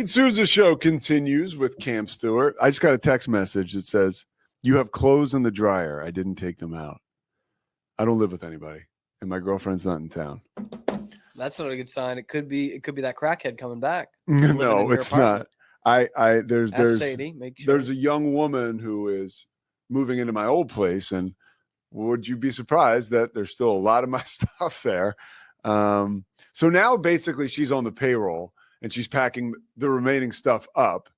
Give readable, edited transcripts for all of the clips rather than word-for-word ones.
Sousa Show continues with Cam Stewart. I just got a text message that says, "You have clothes in the dryer. I didn't take them out. I don't live with anybody, and my girlfriend's not in town." That's not a good sign. It could be that crackhead coming back. No, it's not. There's Sadie. There's a young woman who is moving into my old place, and would you be surprised that there's still a lot of my stuff there? So now basically she's on the payroll. And she's packing the remaining stuff up,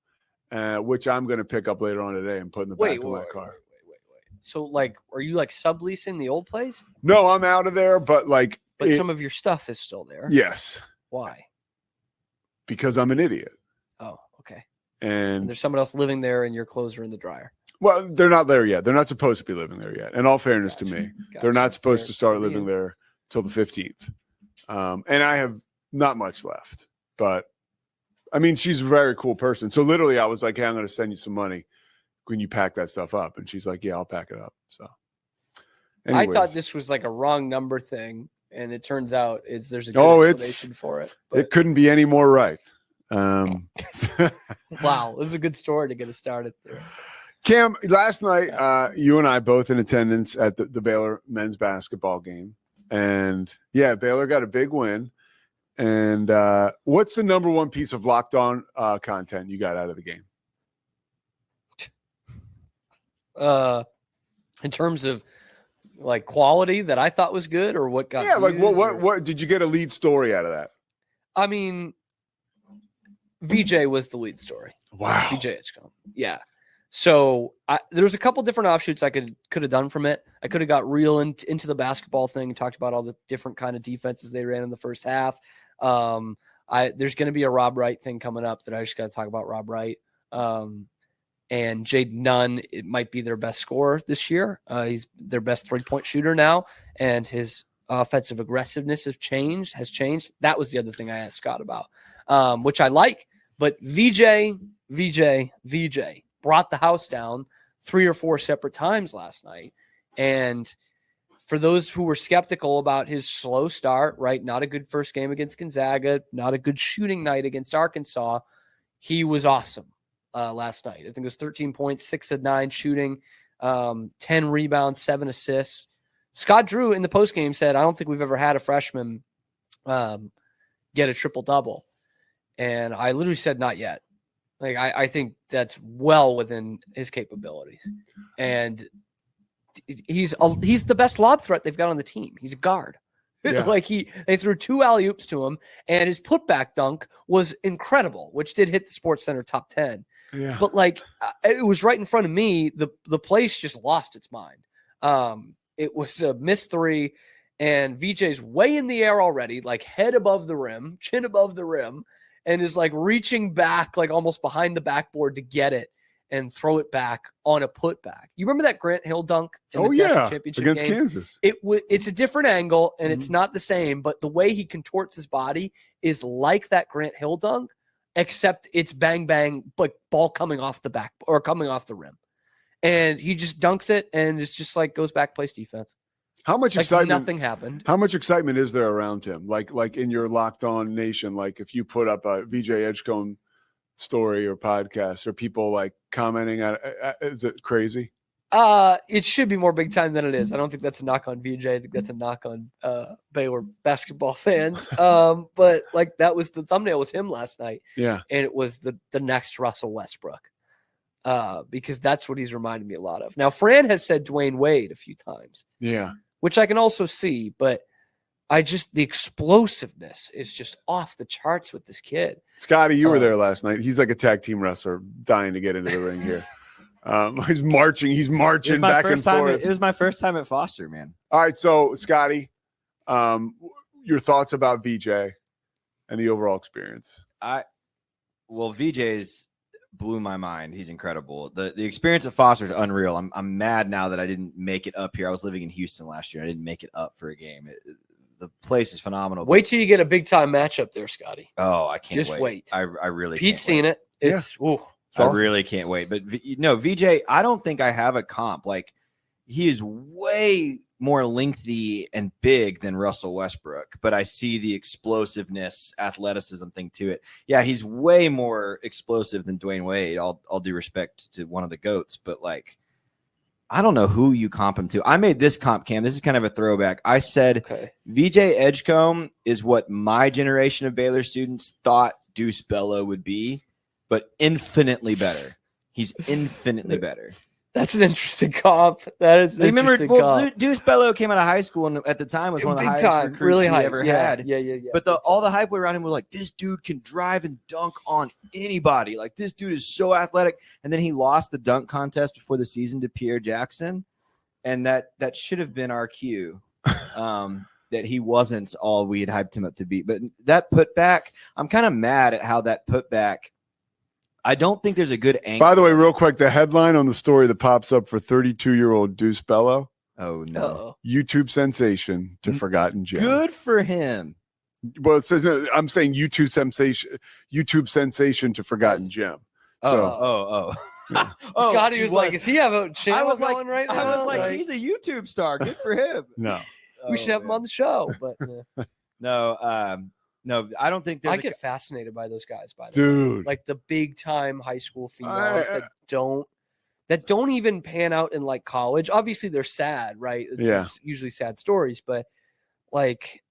which I'm going to pick up later on today and put in the back of my car. Wait. So, are you subleasing the old place? No, I'm out of there, but some of your stuff is still there. Yes. Why? Because I'm an idiot. Oh, okay. And there's someone else living there, and your clothes are in the dryer. Well, they're not there yet. They're not supposed to be living there yet. In all fairness to me, they're not supposed to start living there till the 15th. And I have not much left, but. I mean, she's a very cool person. So literally I was like, "Hey, I'm going to send you some money when you pack that stuff up." And she's like, "Yeah, I'll pack it up." So anyways. I thought this was a wrong number thing. And it turns out there's a good explanation for it. It couldn't be any more right. Wow. This is a good story to get us started there. Cam, last night, you and I both in attendance at the Baylor men's basketball game. And yeah, Baylor got a big win. And what's the number one piece of Locked On content you got out of the game? In terms of quality that I thought was good, or what got what did you get a lead story out of that? I mean, V.J. was the lead story. Wow. V.J. Edgecombe. Yeah. So there was a couple different offshoots I could have done from it. I could have got real into the basketball thing and talked about all the different kind of defenses they ran in the first half. There's going to be a Rob Wright thing coming up that I just got to talk about Rob Wright. And Jade Nunn, it might be their best scorer this year. He's their best 3-point shooter now, and his offensive aggressiveness has changed. That was the other thing I asked Scott about, which I like. But VJ brought the house down 3 or 4 separate times last night. And for those who were skeptical about his slow start, right? Not a good first game against Gonzaga, not a good shooting night against Arkansas. He was awesome last night. I think it was 13 points, 6 of 9 shooting, 10 rebounds, 7 assists. Scott Drew in the postgame said, "I don't think we've ever had a freshman get a triple-double." And I literally said, "Not yet." I think that's well within his capabilities. And he's the best lob threat they've got on the team. He's a guard. Yeah. They threw 2 alley-oops to him, and his putback dunk was incredible, which did hit the Sports Center top 10. Yeah. But it was right in front of me. The place just lost its mind. It was a missed 3, and VJ's way in the air already, head above the rim, chin above the rim, and is reaching back, almost behind the backboard to get it and throw it back on a putback. You remember that Grant Hill dunk in the championship against game? Kansas? It's a different angle, and it's not the same, but the way he contorts his body is like that Grant Hill dunk, except it's bang, bang, ball coming off the back or coming off the rim. And he just dunks it, and it's just goes back, plays defense. How much excitement? Nothing happened. How much excitement is there around him? Like in your Locked On Nation, if you put up a VJ Edgecombe story or podcast, or people commenting on it, is it crazy? It should be more big time than it is. I don't think that's a knock on VJ. I think that's a knock on Baylor basketball fans. But that was the thumbnail was him last night. Yeah. And it was the next Russell Westbrook. Because that's what he's reminded me a lot of. Now, Fran has said Dwayne Wade a few times. Yeah. Which I can also see, but the explosiveness is just off the charts with this kid. Scotty, you were there last night. He's like a tag team wrrestler dying to get into the ring here. He's marching back and forth. It was my first time at Foster, man. All right. So Scotty, your thoughts about VJ and the overall experience? VJ's blew my mind. He's incredible. The experience at Foster is unreal. I'm mad now that I didn't make it up here. I was living in Houston last year. I didn't make it up for a game. The place was phenomenal. Wait till you get a big time matchup there, Scotty. Oh, I can't just wait. I really Pete's can't seen it. It's I really can't wait. But VJ, I don't think I have a comp. He is way more lengthy and big than Russell Westbrook, but I see the explosiveness, athleticism thing to it. Yeah, he's way more explosive than Dwayne Wade. All due respect to one of the GOATs, but like, I don't know who you comp him to. I made this comp, Cam. This is kind of a throwback. I said V.J. Edgecombe is what my generation of Baylor students thought Deuce Bello would be, but infinitely better. He's infinitely better. That's an interesting comp. That is an interesting comp. Deuce Bello came out of high school and at the time was one of the highest recruits really he ever had. Yeah. But all the hype around him was like, this dude can drive and dunk on anybody. Like, this dude is so athletic. And then he lost the dunk contest before the season to Pierre Jackson. And that should have been our cue. That he wasn't all we had hyped him up to be. But that putback, I'm kind of mad at how that putback. I don't think there's a good angle. By the way, real quick, the headline on the story that pops up for 32-year-old Deuce Bello. Oh, no. YouTube sensation to forgotten gem. Good for him. Well, it says, no, I'm saying YouTube sensation to forgotten gem. So, Yeah. Scotty was like, "Is he have a channel going right now?" I was like, he's a YouTube star. Good for him. No. We should have him on the show. But no, I don't think there's I get fascinated by those guys, by the dude. way. Like the big time high school females that don't even pan out in like college. Obviously, they're sad, right? It's usually sad stories, but like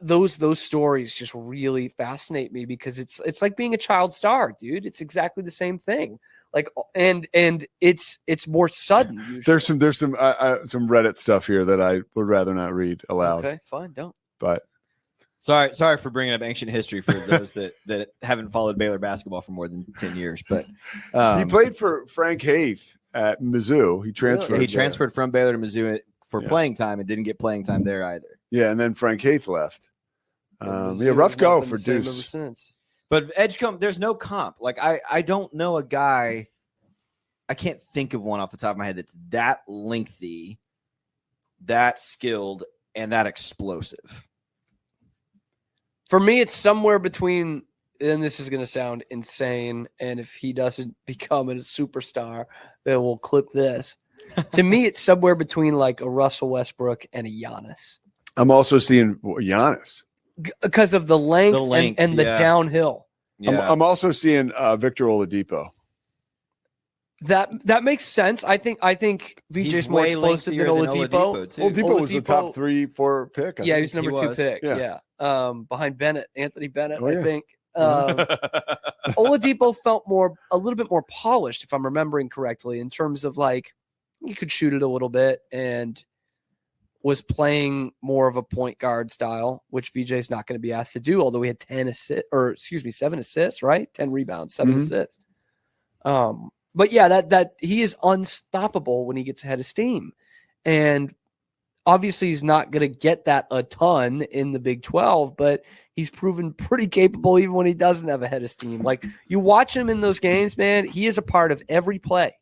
those stories just really fascinate me because it's like being a child star, dude. It's exactly the same thing. Like and it's more sudden. Usually. There's some Reddit stuff here that I would rather not read aloud. Okay, fine, don't. But sorry for bringing up ancient history for those that haven't followed Baylor basketball for more than 10 years. But he played for Frank Haith at Mizzou. He transferred. Yeah, he transferred from Baylor to Mizzou for playing time and didn't get playing time there either. Yeah, and then Frank Haith left. Rough go for Deuce. But Edgecombe, there's no comp. Like I don't know a guy. I can't think of one off the top of my head that's that lengthy, that skilled, and that explosive. For me, it's somewhere between, and this is going to sound insane, and if he doesn't become a superstar, then we'll clip this. To me, it's somewhere between like a Russell Westbrook and a Giannis. I'm also seeing Giannis. Because of the length and the downhill. Yeah. I'm also seeing Victor Oladipo. That makes sense. I think VJ's more explosive than Oladipo. Oladipo was the top 3-4 pick. He was number 2 pick. Yeah. Behind Anthony Bennett, I think. Oladipo felt a little bit more polished, if I'm remembering correctly, in terms of like he could shoot it a little bit and was playing more of a point guard style, which VJ's not going to be asked to do, although he had 7 assists, right? 10 rebounds, 7 assists. But yeah, that he is unstoppable when he gets ahead of steam. And obviously he's not going to get that a ton in the Big 12, but he's proven pretty capable even when he doesn't have a head of steam. Like you watch him in those games, man, he is a part of every play.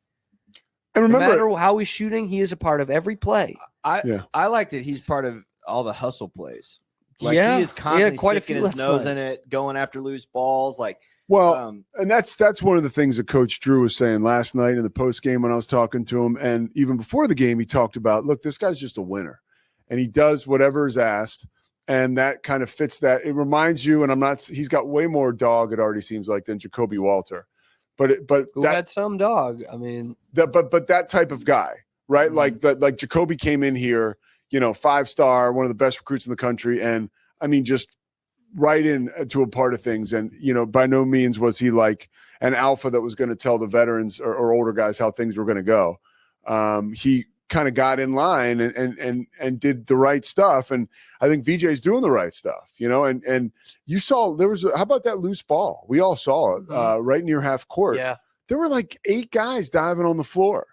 And remember, no matter how he's shooting, he is a part of every play. I like that he's part of all the hustle plays. Like he is constantly sticking his nose in it, going after loose balls. Like, and that's one of the things that Coach Drew was saying last night in the post game when I was talking to him, and even before the game, he talked about, look, this guy's just a winner, and he does whatever is asked, and that kind of fits that. It reminds you, and he's got way more dog. It already seems like than Jacoby Walter. But who had some dog? I mean, but that type of guy, right? Mm-hmm. Like Jacoby came in here, 5-star, one of the best recruits in the country, and I mean, just right in to a part of things. And by no means was he like an alpha that was going to tell the veterans or older guys how things were going to go. He kind of got in line and did the right stuff, and I think VJ's doing the right stuff, and you saw how about that loose ball? We all saw it right near half court. Yeah, there were like 8 guys diving on the floor,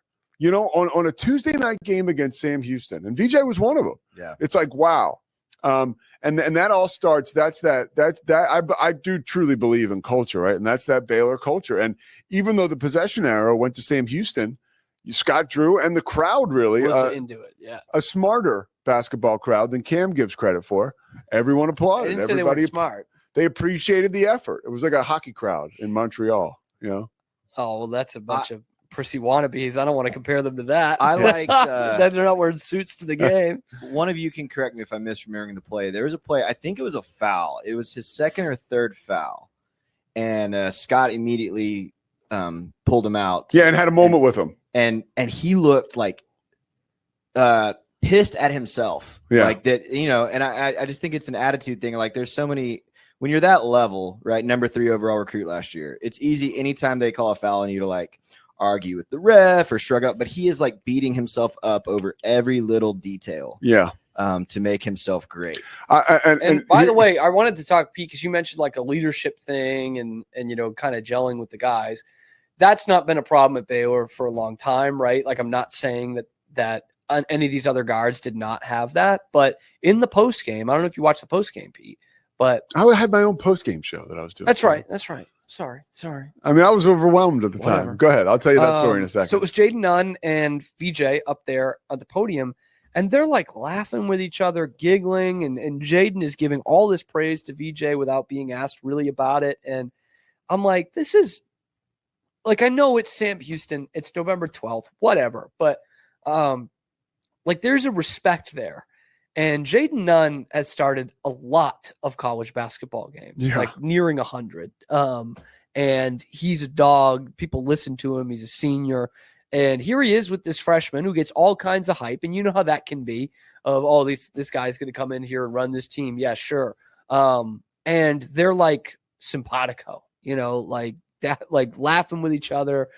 on a Tuesday night game against Sam Houston, and VJ was one of them. Yeah, it's like, wow. And that all starts. I do truly believe in culture, right? And that's that Baylor culture. And even though the possession arrow went to Sam Houston, Scott Drew and the crowd really was into it. Yeah, a smarter basketball crowd than Cam gives credit for. Everyone applauded. Everybody smart. They appreciated the effort. It was like a hockey crowd in Montreal. Oh well, that's a bunch of prissy wannabes. I don't want to compare them to that. I like that they're not wearing suits to the game. one of you can correct me if I'm misremembering the play. There was a play, I think it was a foul. It was his second or third foul. And Scott immediately pulled him out. Yeah, and had a moment with him. And he looked like pissed at himself. Yeah. Like that, and I just think it's an attitude thing. Like there's so many, when you're that level, right? Number 3 overall recruit last year, it's easy anytime they call a foul on you to like argue with the ref or shrug up, but he is like beating himself up over every little detail. Yeah. To make himself great. And by the way, I wanted to talk, Pete, because you mentioned like a leadership thing and kind of gelling with the guys. That's not been a problem at Baylor for a long time, right? Like I'm not saying that any of these other guards did not have that, but in the post game, I don't know if you watched the post game, Pete, but I had my own post game show that I was doing. That's right. Sorry. I mean, I was overwhelmed at the time. Go ahead. I'll tell you that story in a second. So it was Jaden Nunn and V.J. up there at the podium, and they're like laughing with each other, giggling, and Jaden is giving all this praise to V.J. without being asked really about it. And I'm like, this is like, I know it's Sam Houston, it's November 12th, whatever, but like there's a respect there. And Jaden Nunn has started a lot of college basketball games, like nearing 100. And he's a dog. People listen to him. He's a senior. And here he is with this freshman who gets all kinds of hype. And you know how that can be of, this guy's going to come in here and run this team. Yeah, sure. And they're like simpatico, like that, like laughing with each other,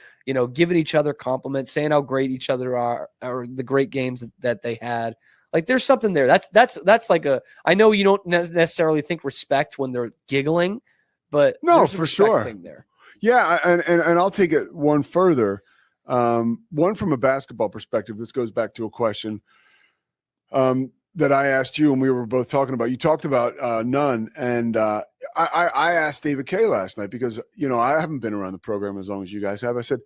giving each other compliments, saying how great each other are, or the great games that they had. Like there's something there. That's like I know you don't necessarily think respect when they're giggling, but no, for sure. Thing there. Yeah. And I'll take it one further. One from a basketball perspective, this goes back to a question that I asked you and we were both talking about. You talked about Nunn, and I asked David Kay last night because, I haven't been around the program as long as you guys have. I said,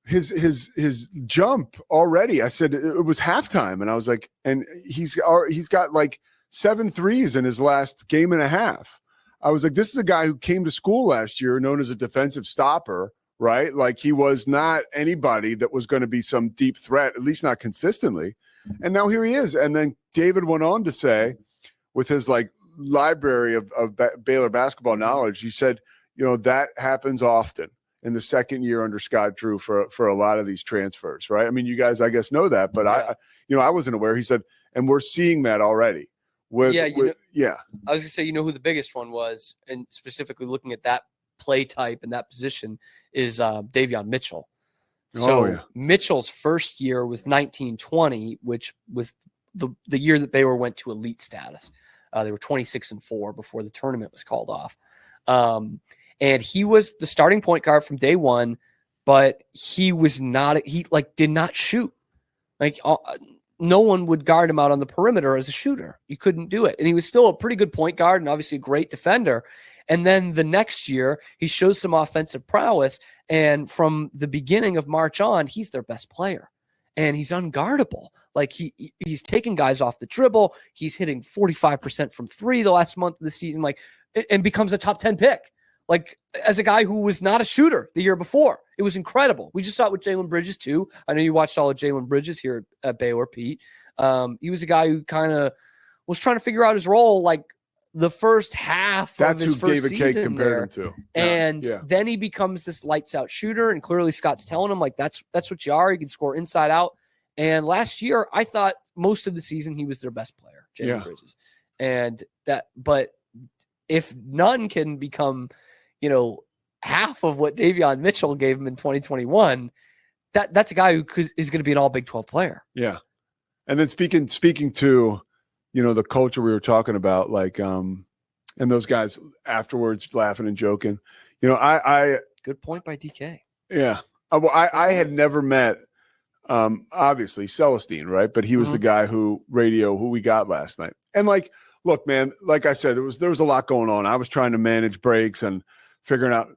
his jump already, I said it was halftime, and I was like, and he's got like 7 threes in his last game and a half. I was like, this is a guy who came to school last year known as a defensive stopper, right? Like he was not anybody that was going to be some deep threat, at least not consistently. And now here he is. And then David went on to say, with his like library of Baylor basketball knowledge, he said, that happens often in the second year under Scott Drew for a lot of these transfers, right? I mean, you guys, I guess, know that, but I wasn't aware. He said, and we're seeing that already. I was going to say, who the biggest one was, and specifically looking at that play type and that position is Davion Mitchell. So Mitchell's first year was 1920, which was the year that Baylor went to elite status. They were 26-4 before the tournament was called off. And he was the starting point guard from day one, but he did not shoot. Like no one would guard him out on the perimeter as a shooter. You couldn't do it. And he was still a pretty good point guard and obviously a great defender. And then the next year he shows some offensive prowess. And from the beginning of March on, he's their best player and he's unguardable. Like he's taking guys off the dribble. He's hitting 45% from 3 the last month of the season, and becomes a top 10 pick. Like as a guy who was not a shooter the year before. It was incredible. We just saw it with Jalen Bridges too. I know you watched all of Jalen Bridges here at Baylor, Pete. He was a guy who kind of was trying to figure out his role like the first half of his first season. That's who David K compared him to. And then he becomes this lights out shooter, and clearly Scott's telling him like that's what you are. You can score inside out. And last year, I thought most of the season he was their best player, Jalen Bridges. But if none can become half of what Davion Mitchell gave him in 2021, that's a guy who is going to be an all Big 12 player. Yeah. And then speaking to, the culture we were talking about, like, and those guys afterwards laughing and joking, good point by DK. Yeah. I had never met, obviously Celestine, right? But he was the guy who we got last night. And like, look, man, like I said, there was a lot going on. I was trying to manage breaks and figuring out,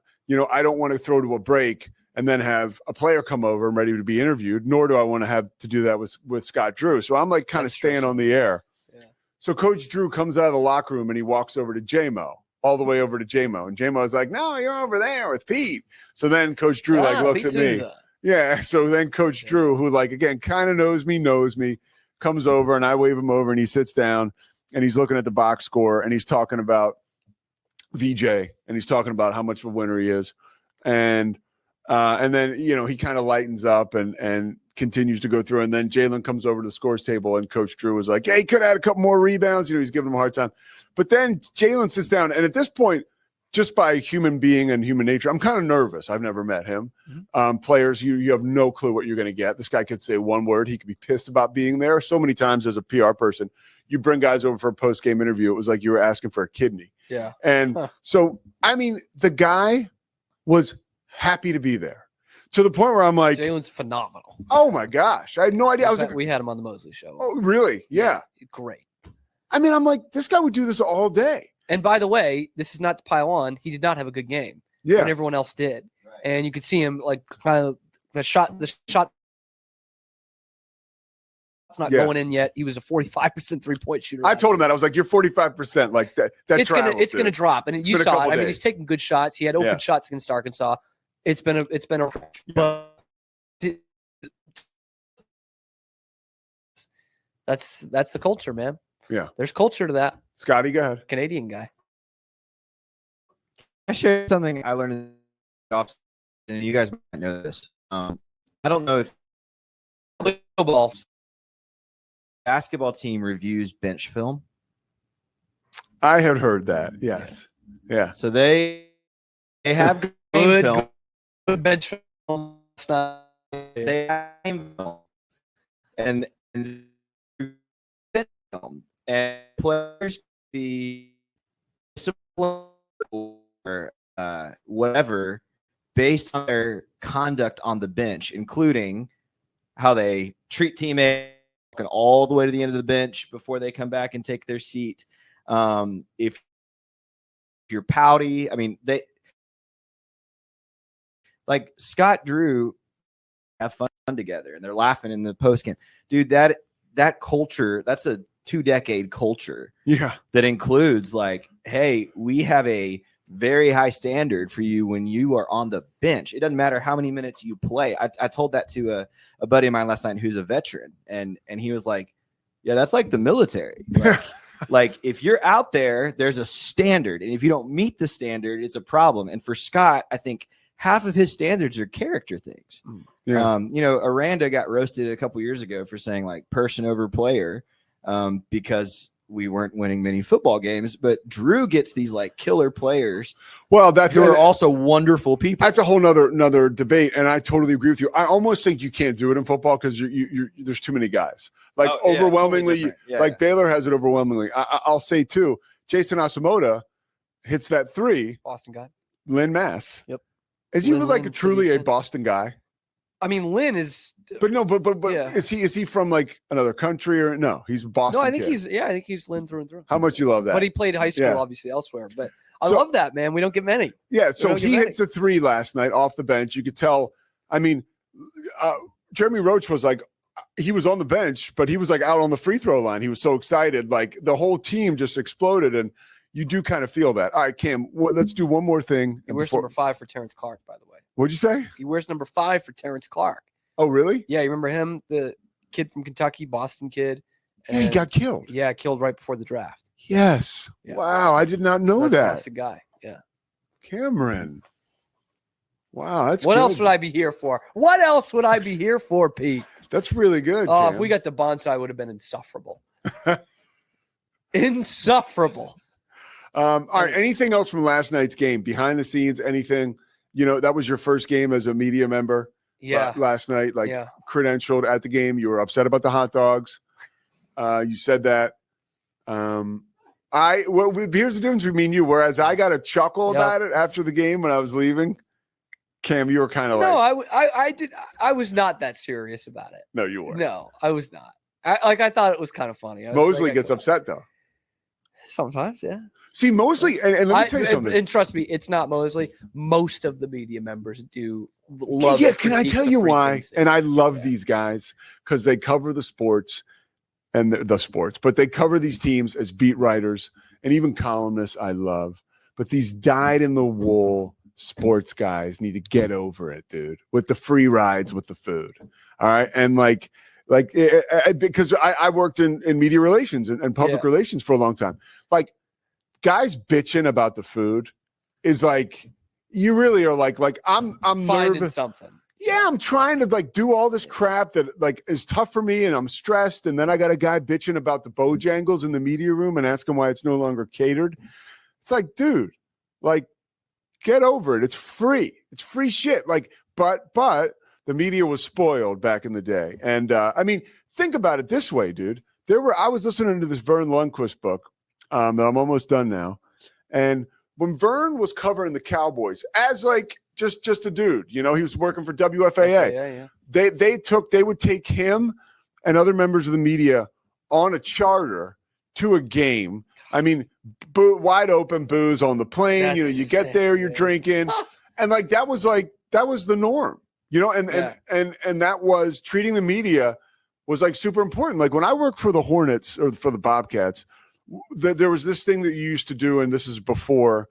I don't want to throw to a break and then have a player come over and ready to be interviewed, nor do I want to have to do that with Scott Drew. So I'm like kind of staying on the air. Yeah. So Coach Drew comes out of the locker room and he walks over to J-Mo, all the way over to J-Mo. And J-Mo is like, no, you're over there with Pete. So then Coach Drew looks at me Yeah. So then Coach Drew, who like again kind of knows me, comes over and I wave him over and he sits down and he's looking at the box score and he's talking about V.J. and he's talking about how much of a winner he is, and then he kind of lightens up and continues to go through, and then Jalen comes over to the scores table and Coach Drew was like, "Hey, he could have had a couple more rebounds." He's giving him a hard time, but then Jalen sits down, and at this point, just by human being and human nature, I'm kind of nervous. I've never met him. Players, you have no clue what you're going to get. This guy could say one word. He could be pissed about being there. So many times as a PR person, you bring guys over for a post-game interview. It was like you were asking for a kidney. Yeah. And so, I mean, the guy was happy to be there to the point where I'm like, Jalen's phenomenal. Oh my gosh. I had no idea. We had him on the Mosley show. Oh, really? Yeah. Great. I mean, I'm like, this guy would do this all day. And by the way, this is not to pile on. He did not have a good game. Yeah. When everyone else did. Right. And you could see him like kind of the shot. It's not going in yet. He was a 45% 3-point shooter. I told him that. I was like, you're 45%. Like that. It's gonna drop. And you saw it. I mean, he's taking good shots. He had open shots against Arkansas. It's been a that's the culture, man. Yeah. There's culture to that. Scotty, go ahead. Canadian guy. I shared something I learned in the off, and you guys might know this. I don't know if basketball team reviews bench film. I had heard that. Yes. Yeah. So they have game film. Good bench film. They have game film. And players be disciplined or whatever based on their conduct on the bench, including how they treat teammates all the way to the end of the bench before they come back and take their seat. If you're pouty, I mean, they like Scott Drew have fun together and they're laughing in the post game. Dude, that culture, that's a 2-decade culture. Yeah. That includes like, hey, we have a very high standard for you when you are on the bench. It doesn't matter how many minutes you play. I told that to a buddy of mine last night who's a veteran, and he was like, yeah, that's like the military. Like if you're out there, there's a standard, and if you don't meet the standard, it's a problem. And for Scott, I think half of his standards are character things. Yeah. Aranda got roasted a couple years ago for saying like person over player, because we weren't winning many football games, but Drew gets these like killer players. Well, who are also wonderful people. That's a whole nother debate. And I totally agree with you. I almost think you can't do it in football because there's too many guys. Like overwhelmingly, totally Baylor has it overwhelmingly. I'll say too, Jason Asamoah hits that 3. Boston guy. Lynn Mass. Yep. Is he like truly a Boston guy? I mean, Lynn is, but is he from like another country or no? He's Boston. No, I think he's Lynn through and through. How much you love that? But he played high school, obviously elsewhere. But I love that, man. We don't get many. Yeah. So he hits a 3 last night off the bench. You could tell. I mean, Jeremy Roach was like, he was on the bench, but he was like out on the free throw line. He was so excited. Like the whole team just exploded, and you do kind of feel that. All right, Cam, let's do one more thing. He wears number 5 for Terrence Clark, by the way. What'd you say? He wears number 5 for Terrence Clark. Oh, really? Yeah, you remember him, the kid from Kentucky, Boston kid? Yeah, he got killed. Yeah, killed right before the draft. Yes. Yeah. Wow, I did not know that. That's a guy. Yeah. Cameron. Wow, that's what good. else would I be here for? What else would I be here for, Pete? That's really good. Oh, Cam. If we got the bonsai, would have been insufferable. Insufferable. All right. Anything else from last night's game? Behind the scenes, anything? That was your first game as a media member. Yeah. Last night, credentialed at the game. You were upset about the hot dogs. You said that. Here's the difference between you. Whereas I got a chuckle about it after the game when I was leaving. Cam, you were kind of I was not that serious about it. No, you were. No, I was not. I thought it was kind of funny. Mosley gets upset though. Sometimes, yeah. See, Mosley, and let me tell you something. And trust me, it's not Mosley. Most of the media members do love. Yeah, can I tell you why? And I love these guys because they cover the sports and the sports, but they cover these teams as beat writers and even columnists. I love, but these dyed in the wool sports guys need to get over it, dude, with the free rides with the food. All right. And because I worked in media relations and public relations for a long time. Like, guys bitching about the food is like, you really are like I'm finding nervous. Something. Yeah, I'm trying to like do all this crap that like is tough for me, and I'm stressed. And then I got a guy bitching about the Bojangles in the media room and asking why it's no longer catered. It's like, dude, like, get over it. It's free. It's free shit. Like, but the media was spoiled back in the day. And I mean, think about it this way, dude. I was listening to this Vern Lundquist book that I'm almost done now. And when Vern was covering the Cowboys as like just a dude, you know, he was working for WFAA. They would take him and other members of the media on a charter to a game. I mean, wide open booze on the plane. That's you know, you get there, you're drinking, and like that was the norm. You know, and that was treating the media was like super important. Like when I worked for the Hornets or for the Bobcats, there was this thing that you used to do, and this is before.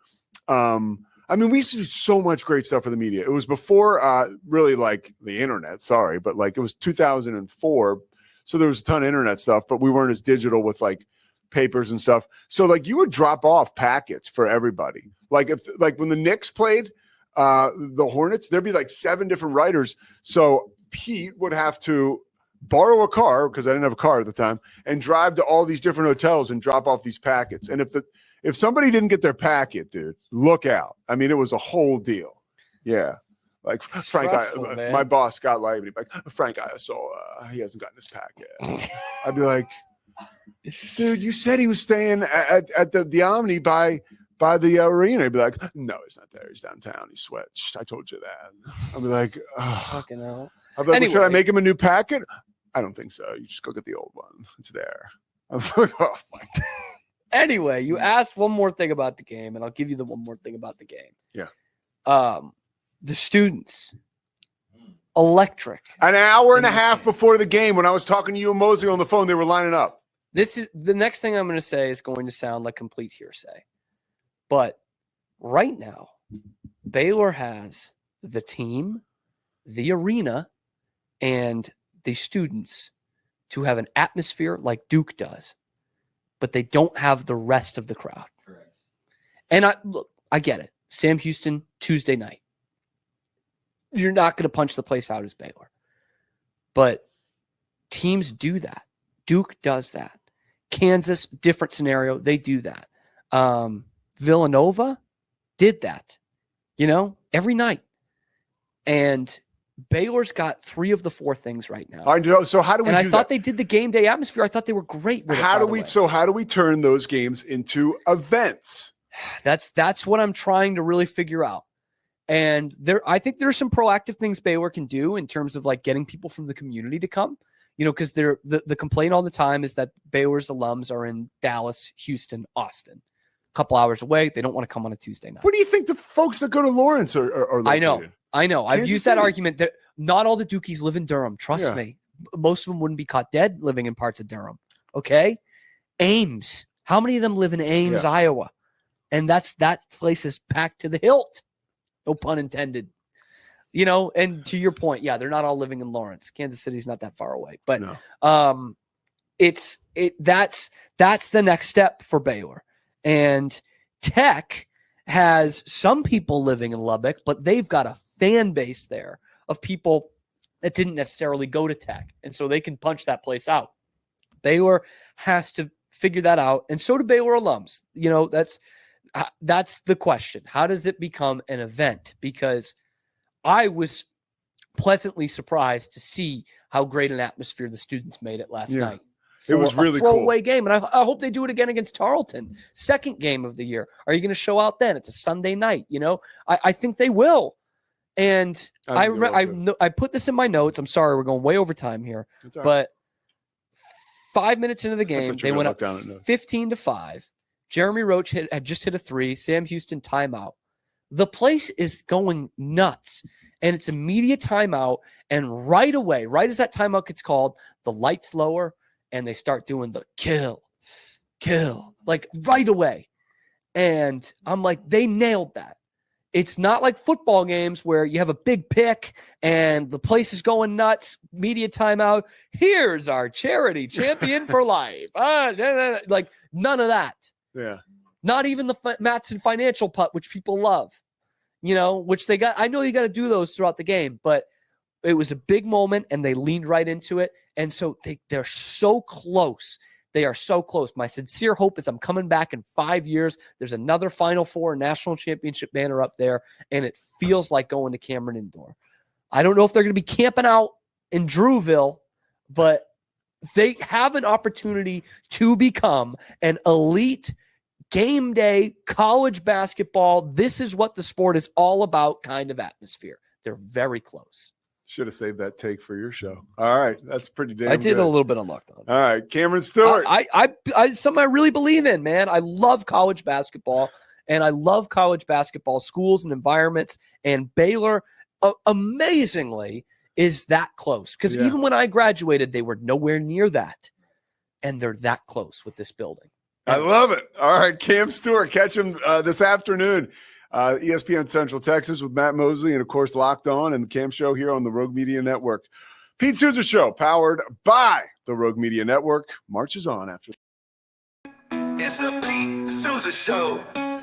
I mean, we used to do so much great stuff for the media. It was before really like the internet. Sorry, but like it was 2004, so there was a ton of internet stuff, but we weren't as digital with like papers and stuff. So like you would drop off packets for everybody. Like when the Knicks played the Hornets, there'd be like 7 different writers. So Pete would have to borrow a car, because I didn't have a car at the time, and drive to all these different hotels and drop off these packets. And if somebody didn't get their packet, dude, look out. I mean, it was a whole deal. Yeah. Like Frank, my boss, Scott Lively, like, Frank, I saw he hasn't gotten his packet. I'd be like, dude, you said he was staying at the Omni by the arena. He'd be like, no, he's not there. He's downtown. He switched. I told you that. I'd be like, oh. Fucking hell. I'd be like, anyway, should I make him a new packet? I don't think so. You just go get the old one. It's there. I'm like, oh my God. Anyway, you asked one more thing about the game, and I'll give you the one more thing about the game. Yeah. The students, electric. An hour and a half before the game, when I was talking to you and Mosley on the phone, they were lining up. This is the next thing I'm going to say is going to sound like complete hearsay. But right now, Baylor has the team, the arena, and the students to have an atmosphere like Duke does, but they don't have the rest of the crowd. Correct. And I get it. Sam Houston, Tuesday night. You're not going to punch the place out as Baylor. But teams do that. Duke does that. Kansas, different scenario. They do that. Villanova did that, every night. And Baylor's got 3 of the 4 things right now. I know. So how do we do that? And I thought they did the game day atmosphere. I thought they were great with how do we turn those games into events? That's what I'm trying to really figure out. And I think there's some proactive things Baylor can do in terms of like getting people from the community to come, because the complaint all the time is that Baylor's alums are in Dallas, Houston, Austin, a couple hours away. They don't want to come on a Tuesday night. What do you think the folks that go to Lawrence are located? I know. I've used that argument that not all the Dukies live in Durham. Trust me. Most of them wouldn't be caught dead living in parts of Durham. Okay. Ames. How many of them live in Ames, Iowa? And that place is packed to the hilt. No pun intended. And to your point, they're not all living in Lawrence. Kansas City's not that far away. But no. That's the next step for Baylor. And Tech has some people living in Lubbock, but they've got a fan base there of people that didn't necessarily go to Tech. And so they can punch that place out. Baylor has to figure that out. And so do Baylor alums. That's the question. How does it become an event? Because I was pleasantly surprised to see how great an atmosphere the students made it last night. It was really cool. Throwaway game. And I hope they do it again against Tarleton. Second game of the year. Are you going to show out then? It's a Sunday night. I think they will. And I put this in my notes. I'm sorry, we're going way over time here. Right. But 5 minutes into the game, they went up 15-5. Jeremy Roach had just hit a 3. Sam Houston timeout. The place is going nuts. And it's immediate timeout. And right away, right as that timeout gets called, the lights lower and they start doing the kill, like right away. And I'm like, they nailed that. it's not like football games where you have a big pick and the place is going nuts, media timeout. Here's our charity champion for life. Like none of that. Yeah. Not even the Matson financial putt, which people love, which they got. I know you got to do those throughout the game, but it was a big moment and they leaned right into it. And so they're so close. They are so close. My sincere hope is I'm coming back in 5 years. There's another Final Four national championship banner up there, and it feels like going to Cameron Indoor. I don't know if they're going to be camping out in Drewville, but they have an opportunity to become an elite game day college basketball. This is what the sport is all about kind of atmosphere. They're very close. Should have saved that take for your show. All right. That's pretty damn I did good. a little bit on Locked On. All right. Cameron Stewart. I something I really believe in, man. I love college basketball, and I love college basketball schools and environments. And Baylor, amazingly, is that close. Because even when I graduated, they were nowhere near that. And they're that close with this building. I love it. All right. Cam Stewart. Catch him this afternoon. ESPN Central Texas with Matt Mosley and, of course, Locked On and the Cam Show here on the Rogue Media Network. Pete Sousa Show, powered by the Rogue Media Network, marches on after. It's the Pete Sousa Show.